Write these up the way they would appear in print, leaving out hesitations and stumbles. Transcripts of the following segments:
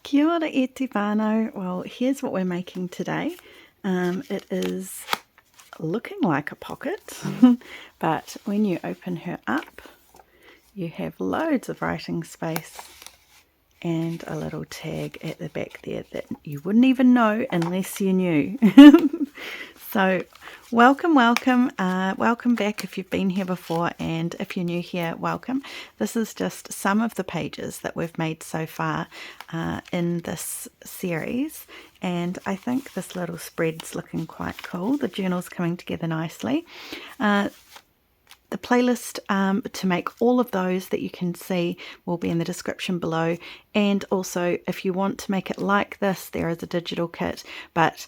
Kia ora e te whānau. Well, here's what we're making today. It is looking like a pocket, but when you open her up, you have loads of writing space and a little tag at the back there that you wouldn't even know unless you knew. So welcome back if you've been here before, and if you're new here, welcome. This is just some of the pages that we've made so far in this series, and I think this little spread's looking quite cool. The journal's coming together nicely. The playlist to make all of those that you can see will be in the description below, and also if you want to make it like this, there is a digital kit, but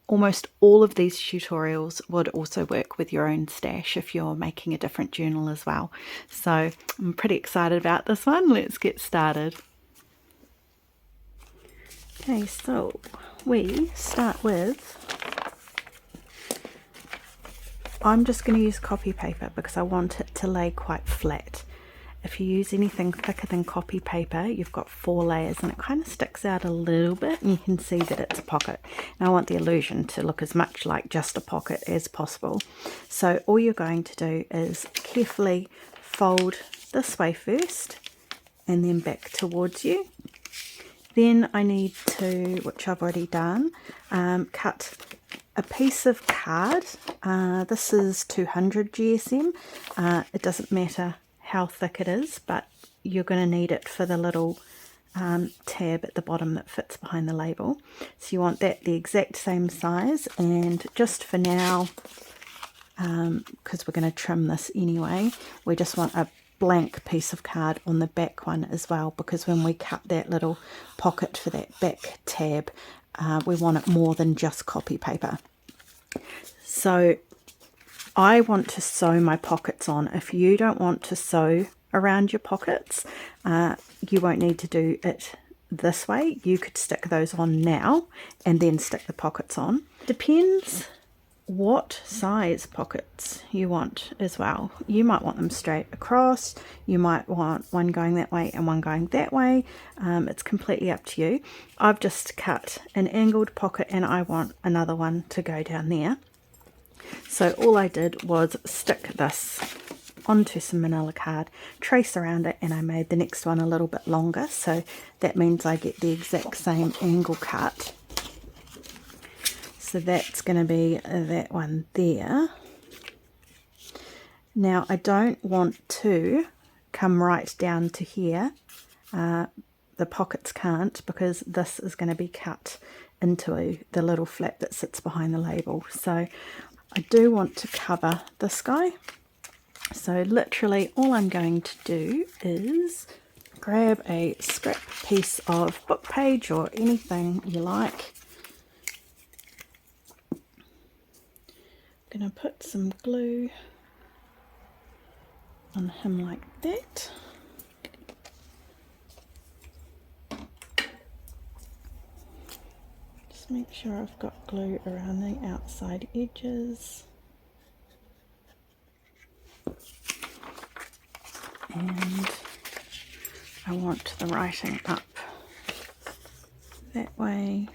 almost all of these tutorials would also work with your own stash if you're making a different journal as well. So I'm pretty excited about this one. Let's get started. Okay, so we start with, I'm just going to use copy paper because I want it to lay quite flat. If you use anything thicker than copy paper, you've got 4 layers and it kind of sticks out a little bit, and you can see that it's a pocket. Now I want the illusion to look as much like just a pocket as possible. So all you're going to do is carefully fold this way first and then back towards you. Then I need to, which I've already done, cut a piece of card. This is 200 GSM. It doesn't matter how thick it is, but you're going to need it for the little tab at the bottom that fits behind the label. So you want that the exact same size, and just for now, because we're going to trim this anyway, we just want a blank piece of card on the back one as well, because when we cut that little pocket for that back tab, we want it more than just copy paper. So I want to sew my pockets on. If you don't want to sew around your pockets, you won't need to do it this way. You could stick those on now and then stick the pockets on. Depends what size pockets you want as well. You might want them straight across. You might want one going that way and one going that way. It's completely up to you. I've just cut an angled pocket and I want another one to go down there. So all I did was stick this onto some manila card, trace around it, and I made the next one a little bit longer, so that means I get the exact same angle cut. So that's going to be that one there. Now I don't want to come right down to here. The pockets can't, because this is going to be cut into the little flap that sits behind the label. So I do want to cover this guy. So literally all I'm going to do is grab a scrap piece of book page or anything you like. I'm going to put some glue on him like that. Just make sure I've got glue around the outside edges. And I want the writing up that way,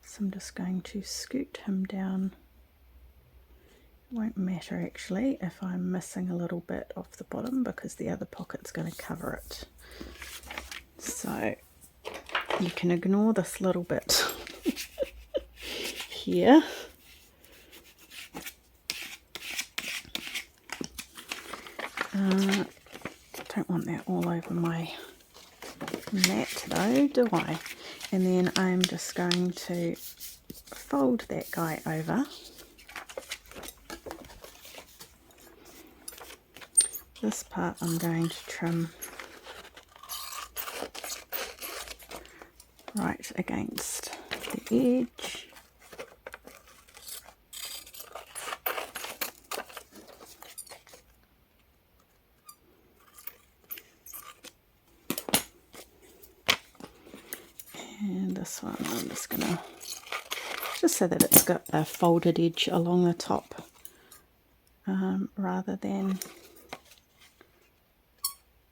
so I'm just going to scoot him down. It won't matter actually if I'm missing a little bit off the bottom, because the other pocket's going to cover it. So you can ignore this little bit here. Don't want that all over my mat though, do I? And then I'm just going to fold that guy over. This part I'm going to trim right against the edge. And this one I'm just going to, just so that it's got a folded edge along the top, rather than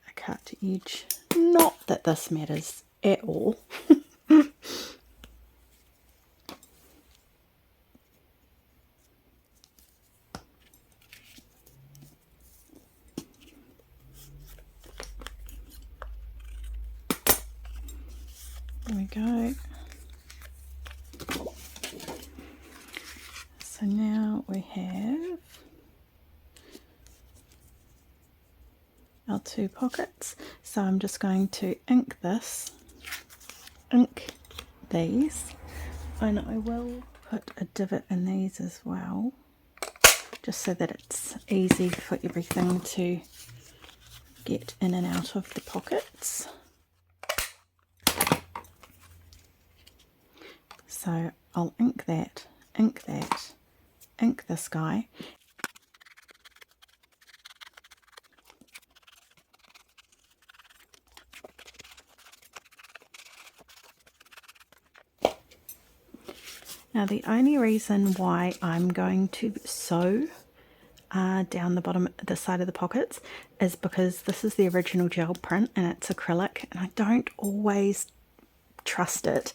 a cut edge. Not that this matters at all. There we go. So now we have our 2 pockets. So I'm just going to ink these, and I will put a divot in these as well, just so that it's easy for everything to get in and out of the pockets. So I'll ink that, ink this guy. Now the only reason why I'm going to sew down the bottom, the side of the pockets, is because this is the original gel print and it's acrylic, and I don't always trust it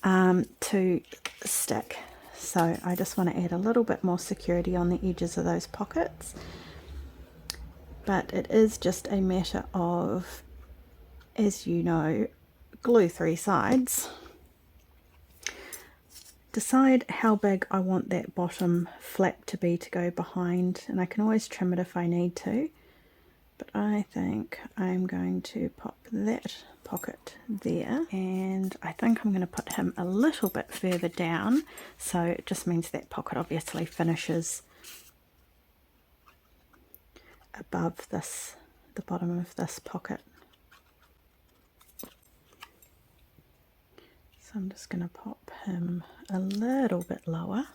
to stick. So I just want to add a little bit more security on the edges of those pockets. But it is just a matter of, as you know, glue 3 sides. Decide how big I want that bottom flap to be to go behind, and I can always trim it if I need to, but I think I'm going to pop that pocket there, and I think I'm going to put him a little bit further down, so it just means that pocket obviously finishes above this, the bottom of this pocket. So I'm just going to pop him a little bit lower.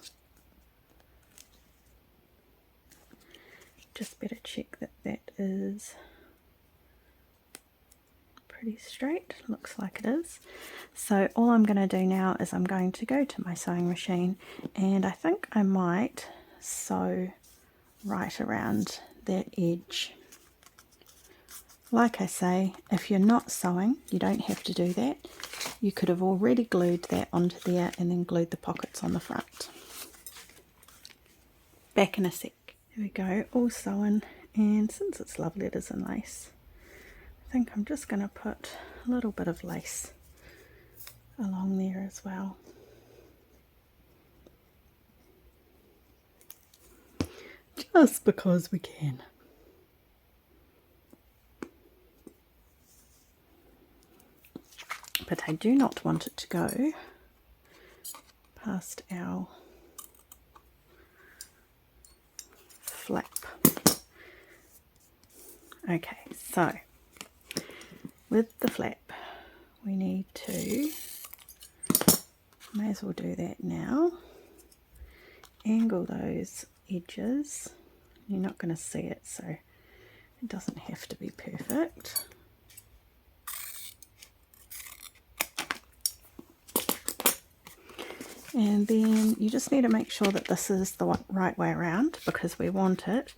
Just better check that that is pretty straight. Looks like it is. So all I'm going to do now is I'm going to go to my sewing machine, and I think I might sew right around that edge. Like I say, if you're not sewing, you don't have to do that. You could have already glued that onto there and then glued the pockets on the front. Back in a sec. There we go, all sewn, and since it's love letters and lace, I think I'm just going to put a little bit of lace along there as well. Just because we can. But I do not want it to go past our flap. Okay, so with the flap we need to, may as well do that now, angle those edges. You're not going to see it, so it doesn't have to be perfect. And then you just need to make sure that this is the right way around, because we want it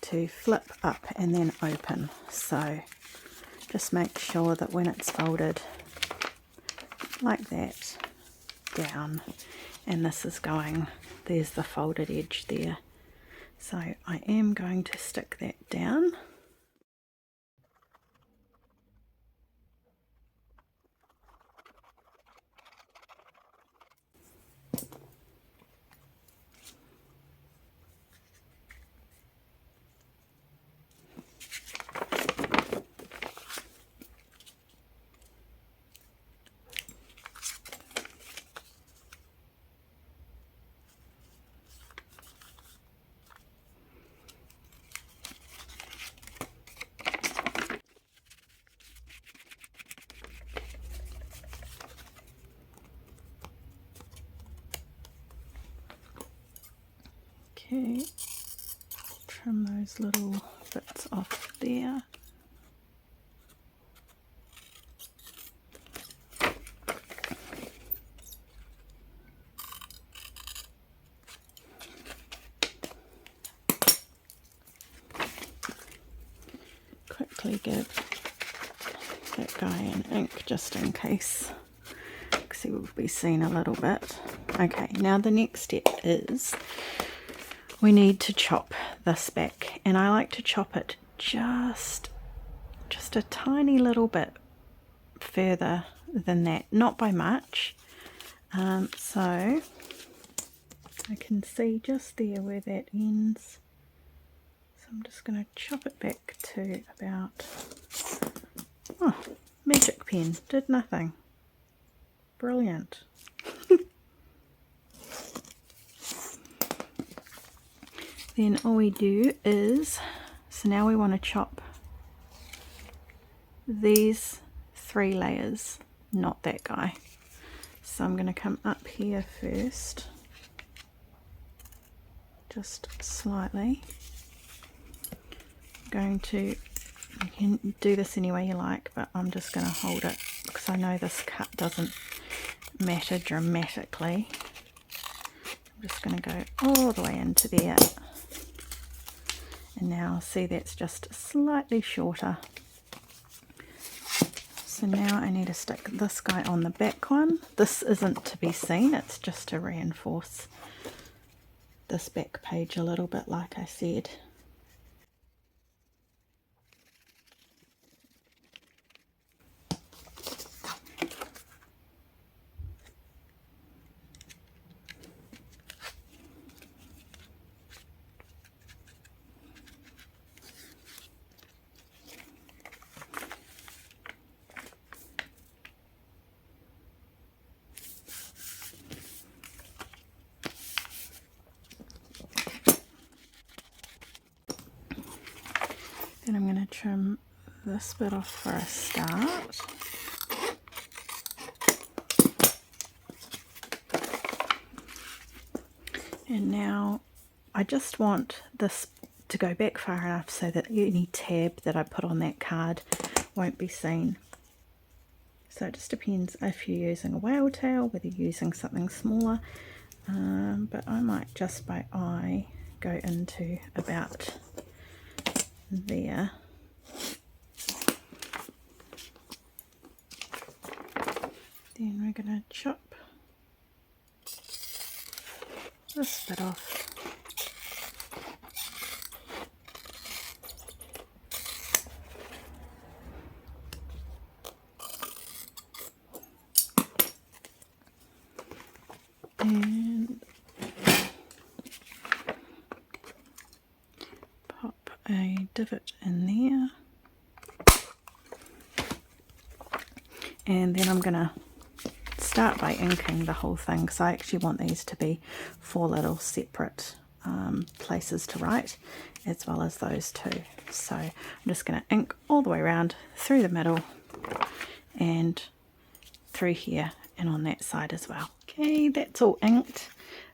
to flip up and then open. So just make sure that when it's folded like that, down, and this is going, there's the folded edge there. So I am going to stick that down. Okay, trim those little bits off there. Quickly give that guy in ink just in case, because he will be seen a little bit. Okay, now the next step is we need to chop this back, and I like to chop it just a tiny little bit further than that, not by much. So I can see just there where that ends. So I'm just going to chop it back to about, oh, magic pen, did nothing. Brilliant. Then all we do is, so now we want to chop these 3 layers, not that guy. So I'm going to come up here first, just slightly. I'm going to, you can do this any way you like, but I'm just going to hold it because I know this cut doesn't matter dramatically. I'm just going to go all the way into there. And now see, that's just slightly shorter. So now I need to stick this guy on the back one. This isn't to be seen, it's just to reinforce this back page a little bit, like I said. Then I'm going to trim this bit off for a start. And now I just want this to go back far enough so that any tab that I put on that card won't be seen. So it just depends if you're using a whale tail, whether you're using something smaller, but I might just by eye go into about there. Then we're going to chop this bit off. And pop a divot in there. And then I'm going to start by inking the whole thing, because I actually want these to be 4 little separate places to write, as well as those 2. So I'm just going to ink all the way around, through the middle, and through here, and on that side as well. Okay, that's all inked.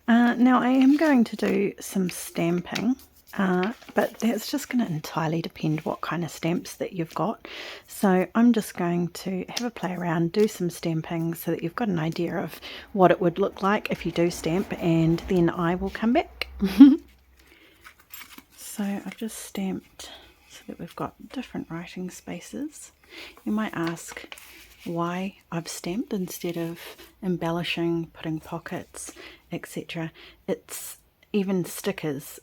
Now I am going to do some stamping, but that's just going to entirely depend what kind of stamps that you've got. So I'm just going to have a play around, do some stamping so that you've got an idea of what it would look like if you do stamp, and then I will come back. So I've just stamped so that we've got different writing spaces. You might ask why I've stamped instead of embellishing, putting pockets, etc. It's even stickers.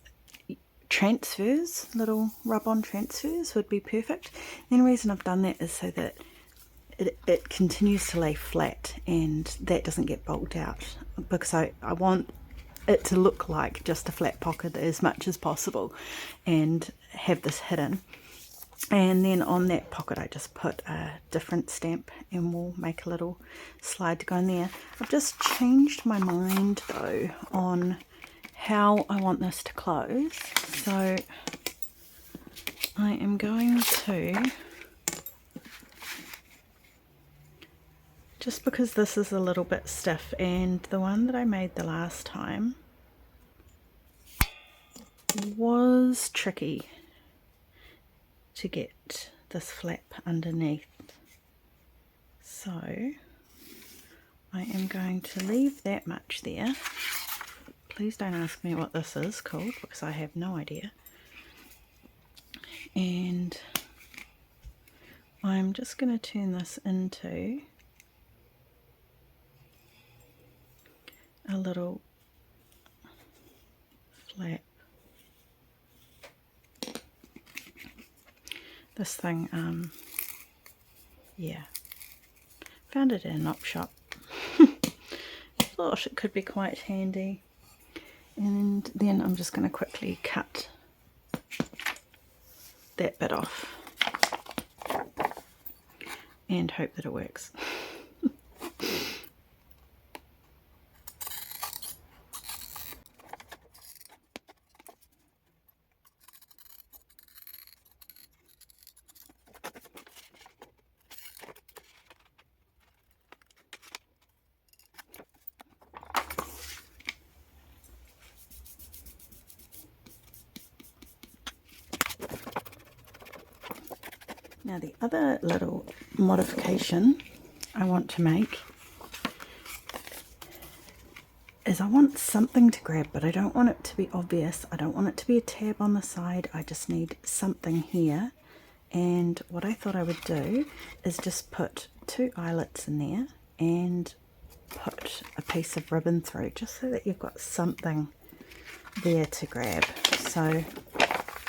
Transfers, little rub-on transfers would be perfect. The only reason I've done that is so that it continues to lay flat and that doesn't get bulked out, because I want it to look like just a flat pocket as much as possible and have this hidden. And then on that pocket I just put a different stamp and we'll make a little slide to go in there. I've just changed my mind though on how I want this to close, so I am going to, just because this is a little bit stiff, and the one that I made the last time was tricky to get this flap underneath, so I am going to leave that much there. Please don't ask me what this is called, because I have no idea. And I'm just going to turn this into a little flap. This thing, yeah, found it in an op shop. Thought it could be quite handy. And then I'm just going to quickly cut that bit off and hope that it works. Now the other little modification I want to make is I want something to grab, but I don't want it to be obvious. I don't want it to be a tab on the side. I just need something here. And what I thought I would do is just put 2 eyelets in there and put a piece of ribbon through, just so that you've got something there to grab. So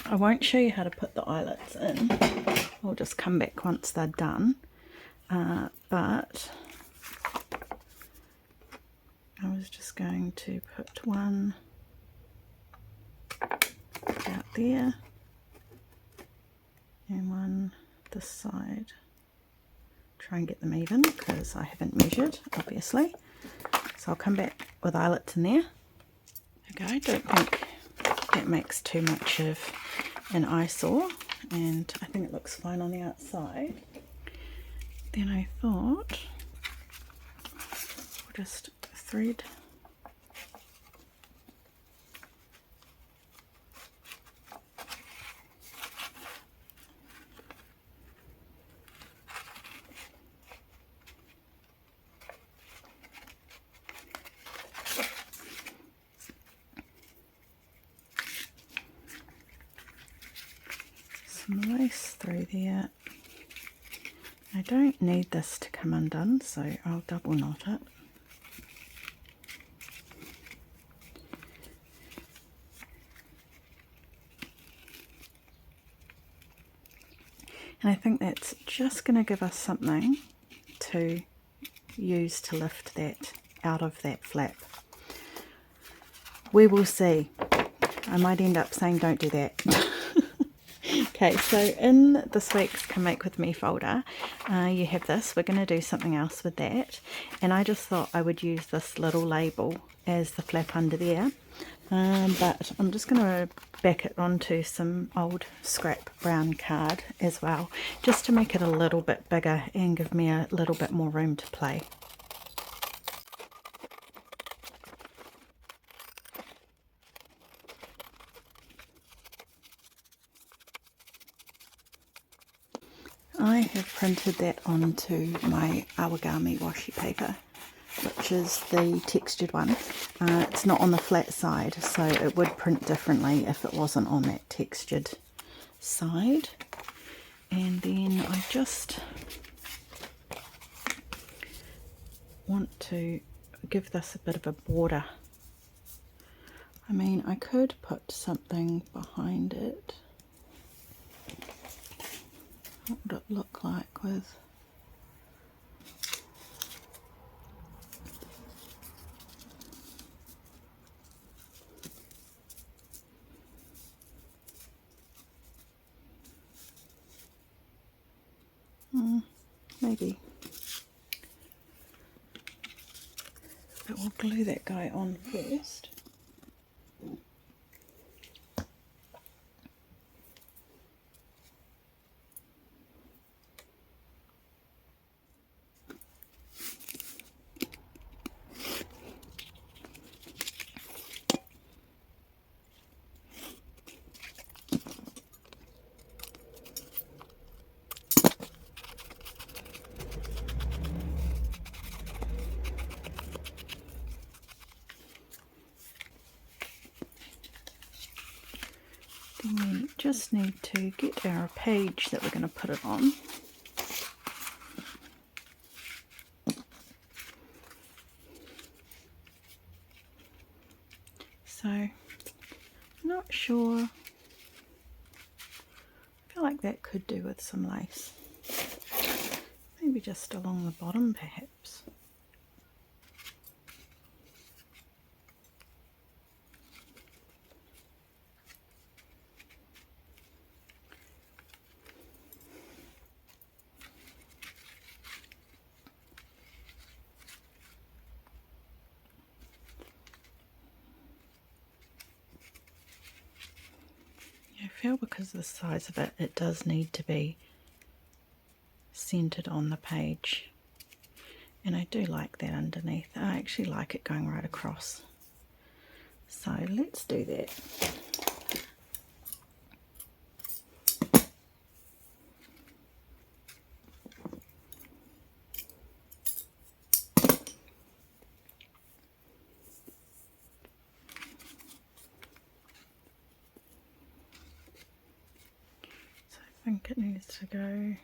I won't show you how to put the eyelets in. I'll just come back once they're done. But I was just going to put one out there and one this side. Try and get them even because I haven't measured, obviously. So I'll come back with eyelets in there. Okay, I don't think that makes too much of an eyesore, and I think it looks fine on the outside. Then I thought we'll just thread some lace through there. I don't need this to come undone, so I'll double knot it. And I think that's just going to give us something to use to lift that out of that flap. We will see. I might end up saying don't do that. Okay, so in this week's Come Make With Me folder, you have this. We're going to do something else with that. And I just thought I would use this little label as the flap under there. But I'm just going to back it onto some old scrap brown card as well, just to make it a little bit bigger and give me a little bit more room to play. I have printed that onto my origami washi paper, which is the textured one. It's not on the flat side, so it would print differently if it wasn't on that textured side. And then I just want to give this a bit of a border. I mean, I could put something behind it. What would it look like with... maybe. But we'll glue that guy on first. Then we just need to get our page that we're going to put it on. So I'm not sure. I feel like that could do with some lace. Maybe just along the bottom perhaps. I feel because of the size of it, it does need to be centered on the page. And I do like that underneath. I actually like it going right across. So let's do that. I think it needs to go,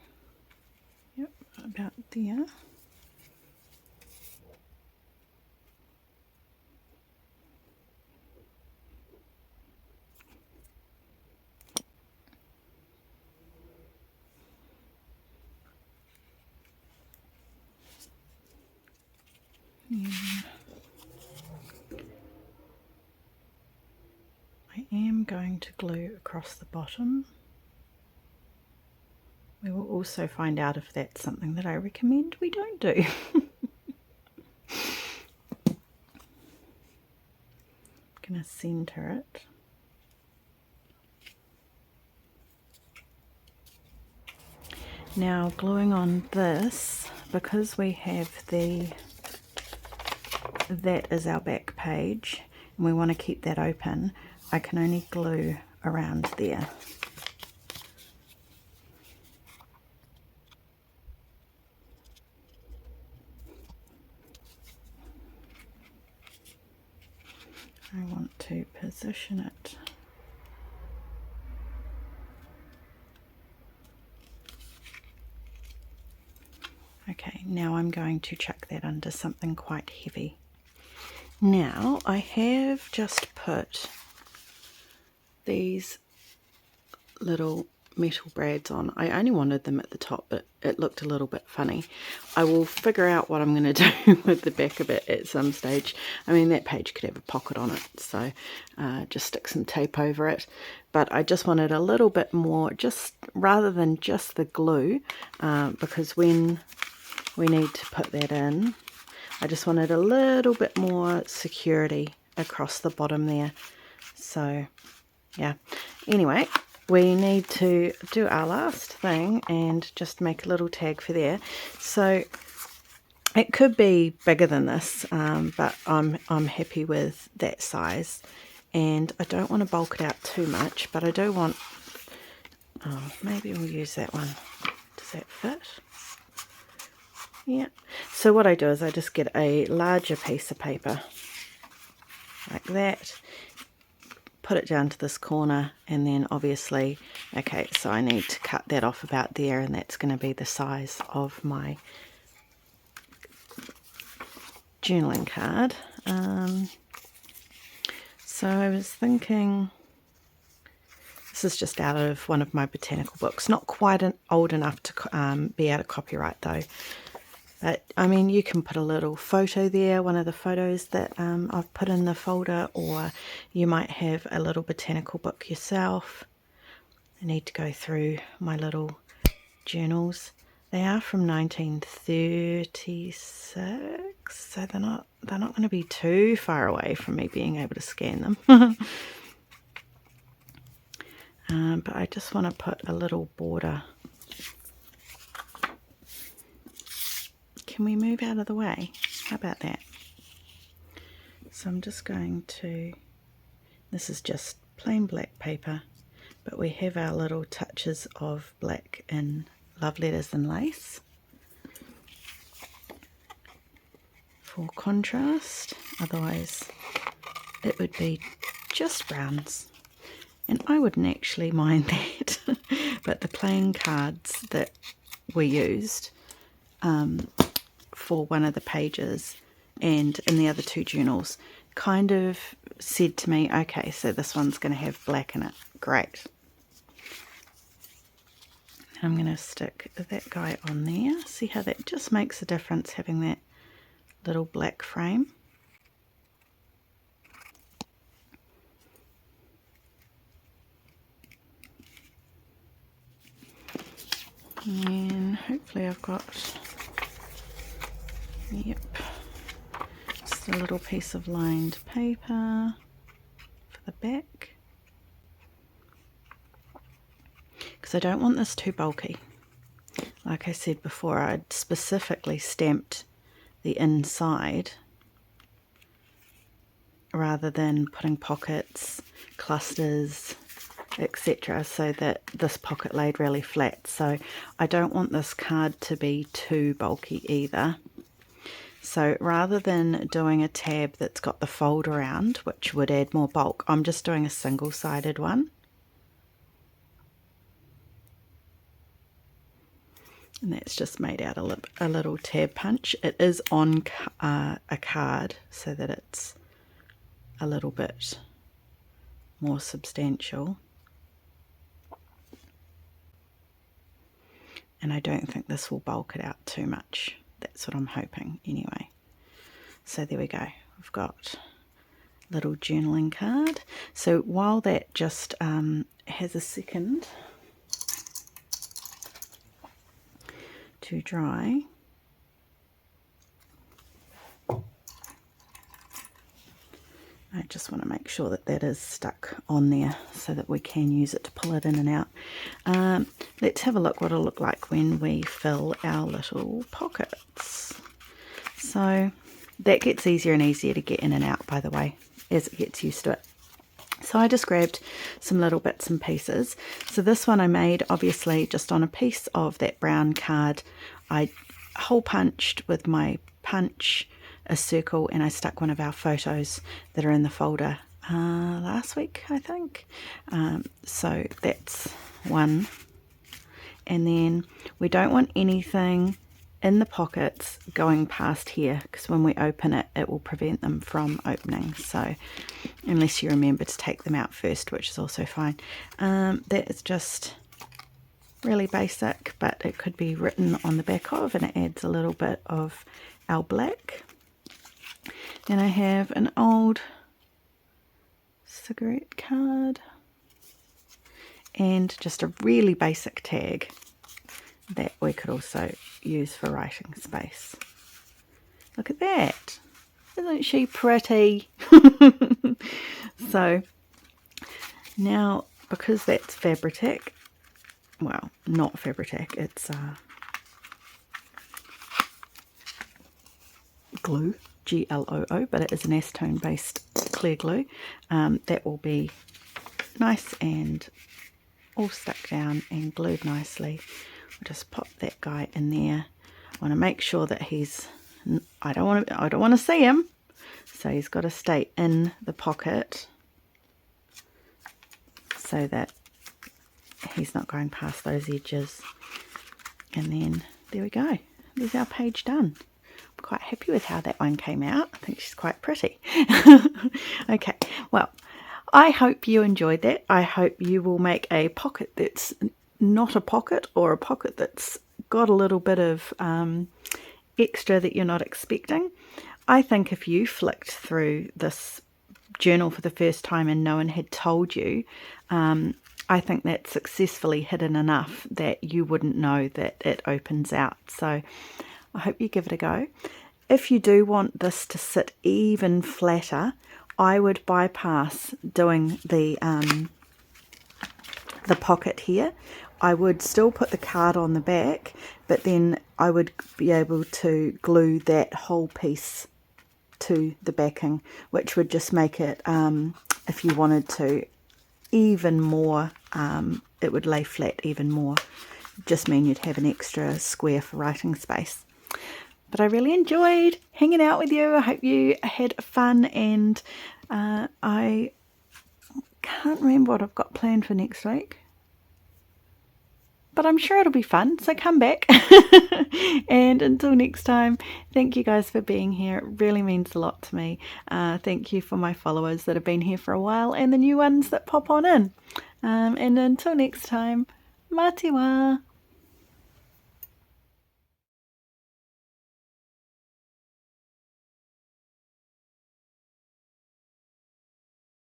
yep, about there. Yeah. I am going to glue across the bottom. We will also find out if that's something that I recommend we don't do. I'm going to center it. Now gluing on this, because we have that is our back page and we want to keep that open, I can only glue around there. I want to position it okay. Now I'm going to chuck that under something quite heavy. Now I have just put these little metal brads on. I only wanted them at the top, but it looked a little bit funny. I will figure out what I'm going to do with the back of it at some stage. I mean, that page could have a pocket on it, so just stick some tape over it. But I just wanted a little bit more, just rather than just the glue, because when we need to put that in, I just wanted a little bit more security across the bottom there. So yeah, anyway, we need to do our last thing and just make a little tag for there. So it could be bigger than this, but I'm happy with that size, and I don't want to bulk it out too much, but I do want, oh, maybe we'll use that one. Does that fit? Yeah. So what I do is I just get a larger piece of paper like that, put it down to this corner, and then obviously, okay, so I need to cut that off about there, and that's going to be the size of my journaling card. So I was thinking, this is just out of one of my botanical books, not quite old enough to be out of copyright though. But I mean, you can put a little photo there, one of the photos that I've put in the folder, or you might have a little botanical book yourself. I need to go through my little journals. They are from 1936, so they're not going to be too far away from me being able to scan them. But I just want to put a little border. Can we move out of the way? How about that? So I'm just going to, this is just plain black paper, but we have our little touches of black in Love Letters and Lace for contrast, otherwise it would be just browns, and I wouldn't actually mind that. But the playing cards that we used for one of the pages and in the other two journals, kind of said to me, okay, so this one's going to have black in it. Great. I'm going to stick that guy on there. See how that just makes a difference, having that little black frame. And hopefully I've got, yep, just a little piece of lined paper for the back, because I don't want this too bulky. Like I said before, I'd specifically stamped the inside rather than putting pockets, clusters, etc., so that this pocket laid really flat. So I don't want this card to be too bulky either. So rather than doing a tab that's got the fold around, which would add more bulk, I'm just doing a single-sided one. And that's just made out a little tab punch. It is on a card so that it's a little bit more substantial. And I don't think this will bulk it out too much. That's what I'm hoping anyway. So there we go. We've got a little journaling card. So while that just has a second to dry, I just want to make sure that that is stuck on there so that we can use it to pull it in and out. Let's have a look what it'll look like when we fill our little pockets. So that gets easier and easier to get in and out, by the way, as it gets used to it. So I just grabbed some little bits and pieces. So this one I made obviously just on a piece of that brown card. I hole punched with my punch a circle, and I stuck one of our photos that are in the folder last week, I think. So that's one. And then we don't want anything in the pockets going past here, because when we open it, it will prevent them from opening. So unless you remember to take them out first, which is also fine. That is just really basic, but it could be written on the back of, and it adds a little bit of our black. Then I have an old cigarette card and just a really basic tag that we could also use for writing space. Look at that. Isn't she pretty? So now, because that's Fabri-Tac, well, not Fabri-Tac, it's glue, G-L-O-O, but it is an acetone based clear glue. That will be nice and all stuck down and glued nicely. We'll just pop that guy in there. I want to make sure that he's, I don't want to see him, so he's got to stay in the pocket so that he's not going past those edges. And then there we go. There's our page done. I'm quite happy with how that one came out. I think she's quite pretty. Okay, well, I hope you enjoyed that. I hope you will make a pocket that's not a pocket, or a pocket that's got a little bit of extra that you're not expecting. I think if you flicked through this journal for the first time and no one had told you, I think that's successfully hidden enough that you wouldn't know that it opens out. So I hope you give it a go. If you do want this to sit even flatter, I would bypass doing the pocket here. I would still put the card on the back, but then I would be able to glue that whole piece to the backing, which would just make it, if you wanted to, even more, it would lay flat even more. Just mean you'd have an extra square for writing space. But I really enjoyed hanging out with you. I hope you had fun, and I can't remember what I've got planned for next week. but I'm sure it'll be fun, so come back. And until next time, thank you guys for being here. It really means a lot to me. Thank you for my followers that have been here for a while and the new ones that pop on in. And until next time, mā te wā.